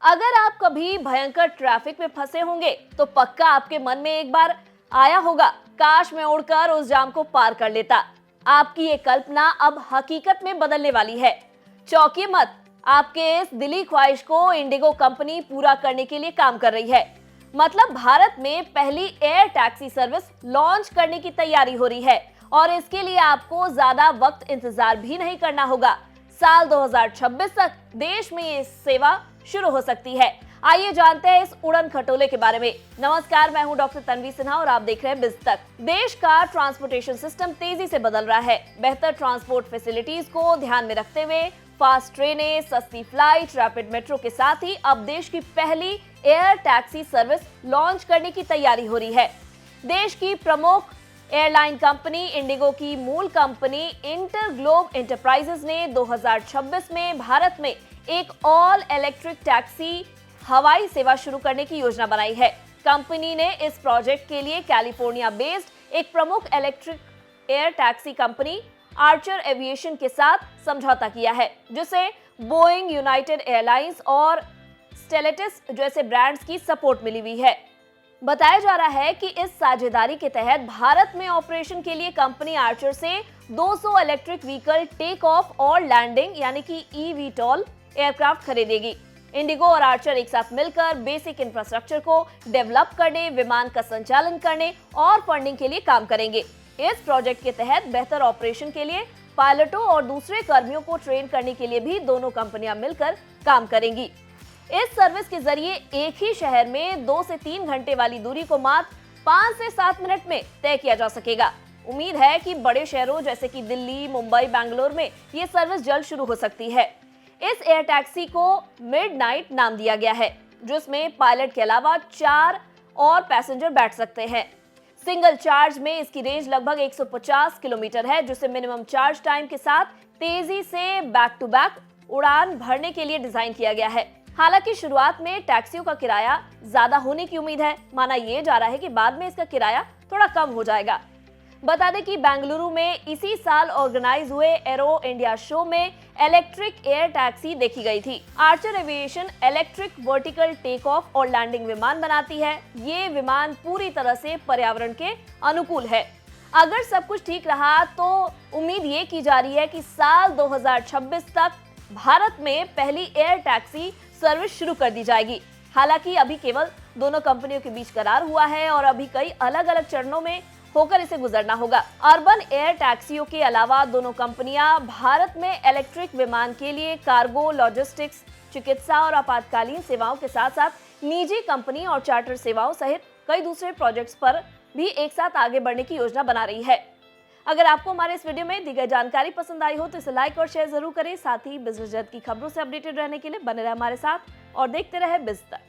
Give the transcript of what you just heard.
अगर आप कभी भयंकर ट्रैफिक में फंसे होंगे तो पक्का आपके मन में एक बार आया होगा, काश मैं उड़कर उस जाम को पार कर लेता। आपकी ये कल्पना अब हकीकत में बदलने वाली है। चौंकिए मत, आपके इस दिली ख्वाहिश को इंडिगो कंपनी पूरा करने के लिए काम कर रही है। मतलब भारत में पहली एयर टैक्सी सर्विस लॉन्च करने की तैयारी हो रही है और इसके लिए आपको ज्यादा वक्त इंतजार भी नहीं करना होगा। साल 2026 तक देश में ये सेवा शुरू हो सकती है। आइए जानते हैं इस उड़न खटोले के बारे में। नमस्कार, मैं हूं डॉक्टर तन्वी सिन्हा और आप देख रहे हैं बिज़ तक। देश का ट्रांसपोर्टेशन सिस्टम तेजी से बदल रहा है। बेहतर ट्रांसपोर्ट फैसिलिटीज को ध्यान में रखते हुए फास्ट ट्रेनें, सस्ती फ्लाइट, रैपिड मेट्रो के साथ ही अब देश की पहली एयर टैक्सी सर्विस लॉन्च करने की तैयारी हो रही है। देश की प्रमुख एयरलाइन कंपनी इंडिगो की मूल कंपनी इंटरग्लोब एंटरप्राइजेज ने 2026 में भारत में एक ऑल इलेक्ट्रिक टैक्सी हवाई सेवा शुरू करने की योजना बनाई है। कंपनी ने इस प्रोजेक्ट के लिए कैलिफोर्निया बेस्ड एक प्रमुख electric air taxi company Archer aviation के साथ समझौता किया है, जिसे बोइंग, यूनाइटेड एयरलाइंस और स्टेलेटिस जैसे ब्रांड्स की सपोर्ट मिली हुई है। बताया जा रहा है कि इस साझेदारी के तहत भारत में ऑपरेशन के लिए कंपनी आर्चर से 200 इलेक्ट्रिक व्हीकल टेक ऑफ और लैंडिंग यानी कि ईवीटॉल एयरक्राफ्ट खरीदेगी। इंडिगो और आर्चर एक साथ मिलकर बेसिक इंफ्रास्ट्रक्चर को डेवलप करने, विमान का संचालन करने और फंडिंग के लिए काम करेंगे। इस प्रोजेक्ट के तहत बेहतर ऑपरेशन के लिए पायलटों और दूसरे कर्मियों को ट्रेन करने के लिए भी दोनों कंपनियां मिलकर काम करेंगी। इस सर्विस के जरिए एक ही शहर में 2 से 3 घंटे वाली दूरी को मात्र 5 से 7 मिनट में तय किया जा सकेगा। उम्मीद है कि बड़े शहरों जैसे कि दिल्ली, मुंबई, बेंगलोर में ये सर्विस जल्द शुरू हो सकती है। इस एयर टैक्सी को मिडनाइट नाम दिया गया है, जिसमें पायलट के अलावा 4 और पैसेंजर बैठ सकते हैं। सिंगल चार्ज में इसकी रेंज लगभग 150 किलोमीटर है, जिसे मिनिमम चार्ज टाइम के साथ तेजी से बैक टू बैक उड़ान भरने के लिए डिजाइन किया गया है। हालांकि शुरुआत में टैक्सियों का किराया ज्यादा होने की उम्मीद है। माना यह जा रहा है कि बाद में इसका किराया थोड़ा कम हो जाएगा। बता दें कि बेंगलुरु में इसी साल ऑर्गेनाइज हुए एरो इंडिया शो में इलेक्ट्रिक एयर टैक्सी देखी गई थी। Archer Aviation electric vertical take off और लैंडिंग विमान बनाती है। ये विमान पूरी तरह से पर्यावरण के अनुकूल है। अगर सब कुछ ठीक रहा तो उम्मीद ये की जा रही है कि साल 2026 तक भारत में पहली एयर टैक्सी सर्विस शुरू कर दी जाएगी। हालांकि अभी केवल दोनों कंपनियों के बीच करार हुआ है और अभी कई अलग अलग चरणों में होकर इसे गुजरना होगा। अर्बन एयर टैक्सियों के अलावा दोनों कंपनियां भारत में इलेक्ट्रिक विमान के लिए कार्गो, लॉजिस्टिक्स, चिकित्सा और आपातकालीन सेवाओं के साथ साथ निजी कंपनी और चार्टर सेवाओं सहित कई दूसरे प्रोजेक्ट्स पर भी एक साथ आगे बढ़ने की योजना बना रही है। अगर आपको हमारे इस वीडियो में दी गई जानकारी पसंद आई हो तो इसे लाइक और शेयर जरूर करें। साथ ही बिजनेस जगत की खबरों से अपडेटेड रहने के लिए बने रहे हमारे साथ और देखते रहे बिज़ तक।